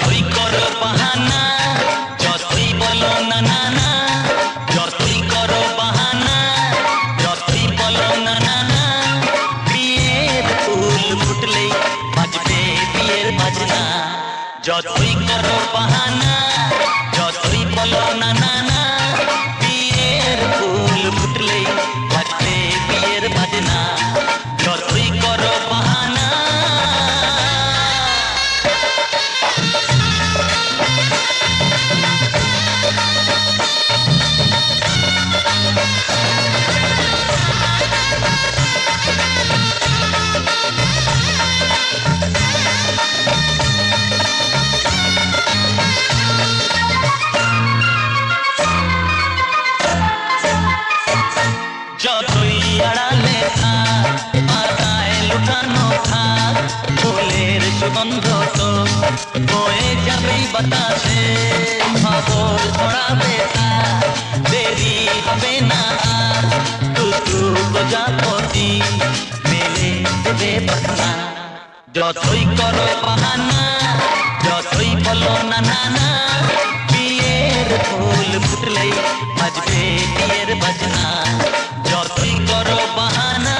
যতই করো বাহানা, যতই বলো না না না, যতই করো বাহানা, যতই বলো না না না, বিয়ের ফুল ফুটলেই বাজবে বিয়ের বাজনা। যতই করো বাহানা, যতই বলো না না না, বিয়ের ফুল ফুটলেই বাজবে বিয়ের বাজনা। যতই করো বাহানা। যতই আড়ালে থাক, পাতায় লুকানো থাক, ফুলের সুগন্ধ তো বয়ে যাবেই বাতাসে। খবর ছড়াবে তার, দেরি হবে না আর, টুকটু প্রজাপতি মেলে দেবে পাখনা। যতই করো বাহানা, যতই বলো না না না, বিয়ের ফুল ফুটলেই বাজবে বিয়ের বাজনা। যতই করো বাহানা।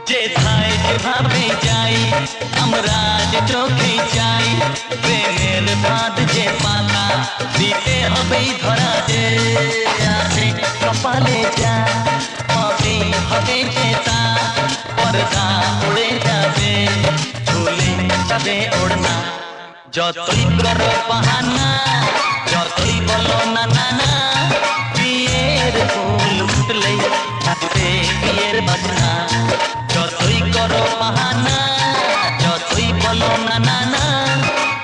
যেথায় যেভাবে যাই আমরা যে চোখে চাই, প্রেমের বাঁধ যে পাতা দিতে হবেই ধরা। যে আছে কপালে যা হবেই হবে যেতা, পর্দা উড়ে যাবে ঝুলে যাবে ওড়না। যতই করো বাহানা, যতই বলো না না না, বিয়ের ফুল ফুটলেই থাকবে বিয়ের বাজনা। যতই করো বাহানা, যতই বলো না না না,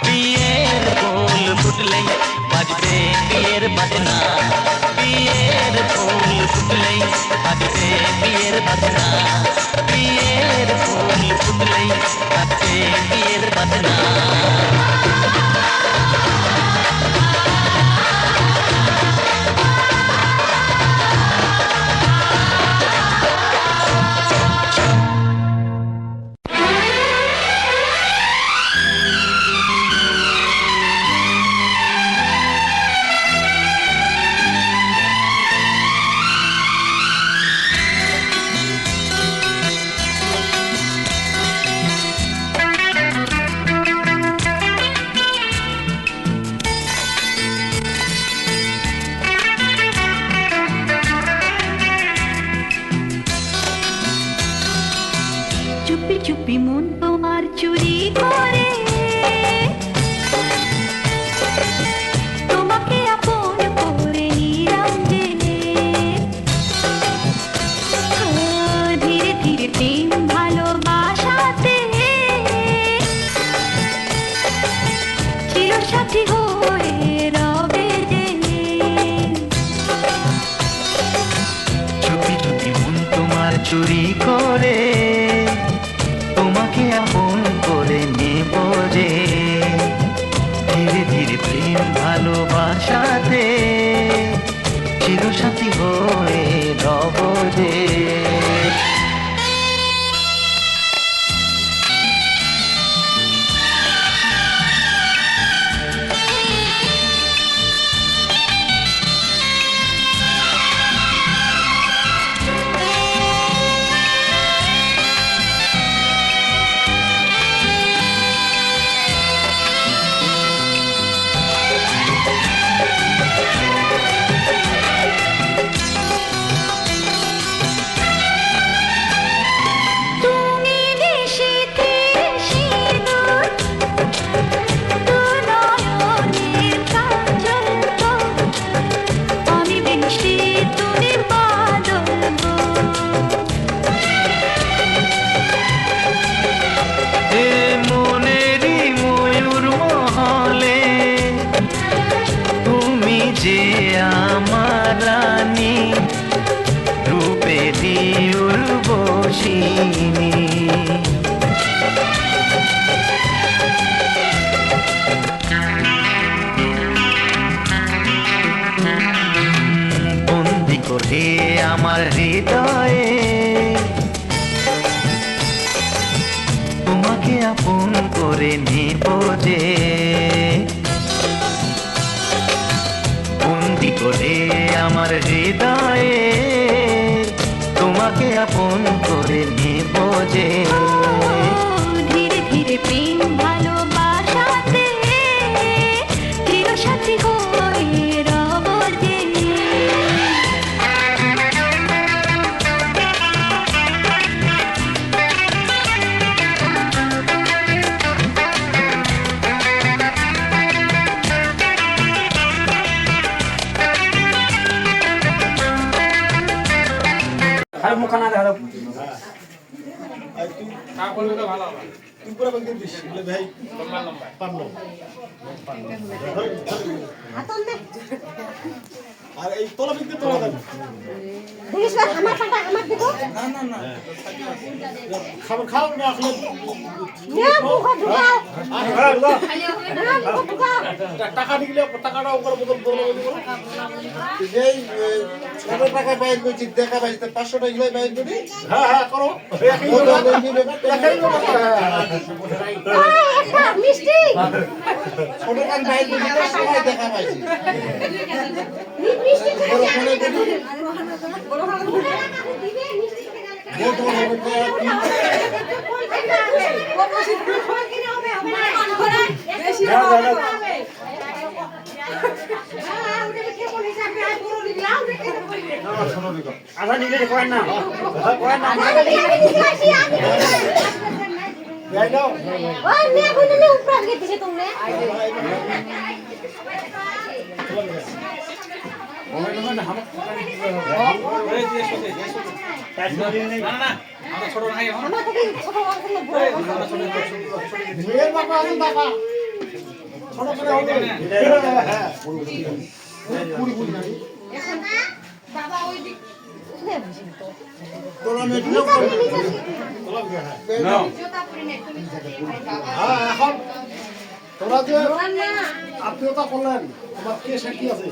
বিয়ের ফুল ফুটলেই বাজবে বিয়ের বাজনা। বিয়ের ফুল ফুটলেই বাজবে বিয়ের বাজনা। বিয়ের ফুল ফুটলেই বাজবে বিয়ের বাজনা। চুপি চুপি মন তোমার চুরি করে, তোমাকে আপন করে নিলাম জেনে। ধীরে ধীরে প্রেম ভালোবাসাতে চিরসাথী হয়ে রবে জেনে। চুপি চুপি মন তোমার চুরি করে, তোমাকে আপন করে নেব যে। ধীরে ধীরে প্রেম ভালোবাসাতে চিরসাথী হয়ে রব যে। আপন করে নেব যে, বন্দি করে আমার হৃদয়ে তোমাকে আপন করে নেব যে। ধীরে ধীরে প্রেম ভালোবাসাতে চিরসাথী হয়ে রব যে। খালি মুখখানা দেখা দাও। আর এই তলা বিকতে তোলা দেন খাবার খাও না আসলে টাকা নিলে টাকাটা উপরে বদল এই ছোট টাকা বাইর করছি দেখা পাইছে 500 টাকা গিলাই বাইর করি। হ্যাঁ হ্যাঁ করো একই মিষ্টি ছোট টাকা বাইর করছি সবাই দেখা পাইছে। মিষ্টি আধা নিলে কয় না কয় না যাই দাও মেয়ের বাবা আছেন বাবা ছোট করে হবে হ্যাঁ পুরি পুরি না তোরা মেটলো হ্যাঁ এখন তোরা যে আত্মীয়তা করলেন তোমার কে সাক্ষী আছে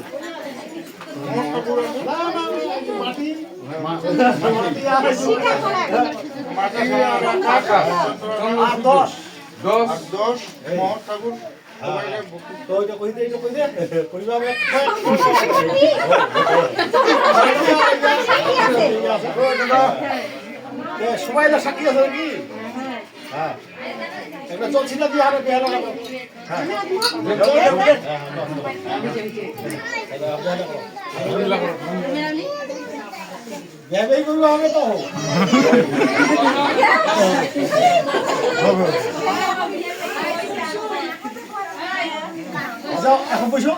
না না মাটি মাটি আর মাটি আর কাকা আর 10 মোহর ঠাকুর তো এটা কই দে পরিবার সবাই না সাক্ষী আছে নাকি হ্যাঁ একটা চলছিল দিয়ে আরো বেহারা ভেবেই করবো হবে তো যাও এখন বসো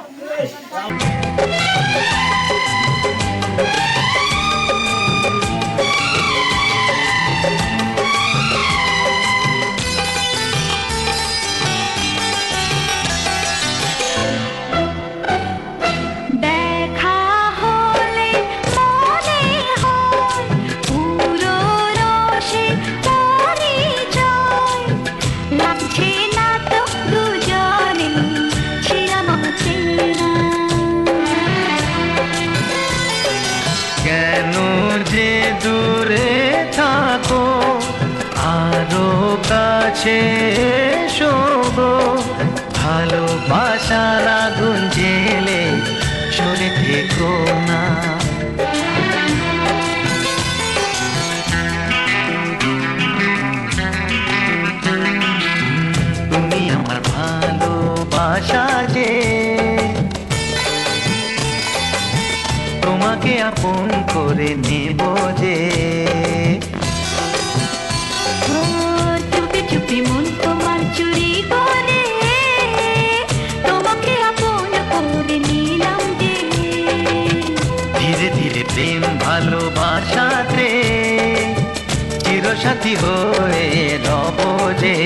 দেখা হলে মনে হয় পুরো রসে পরিচয় লাগছে না তো দুজনে ছিলাম চেনা কেন যে দূরে থাকো আরো কাছে শোবো, ভালোবাসার আগুন জেলে সরে থেকো না। তুমি আমার ভালোবাসা যে, তোমাকে আপন করে নেব যে। ও চুপি চুপি মন তোমার চুরি করে তোমাকে আপন করে নিলাম যে। ধীরে ধীরে প্রেম ভালোবাসাতে চিরসাথী হয়ে রব যে।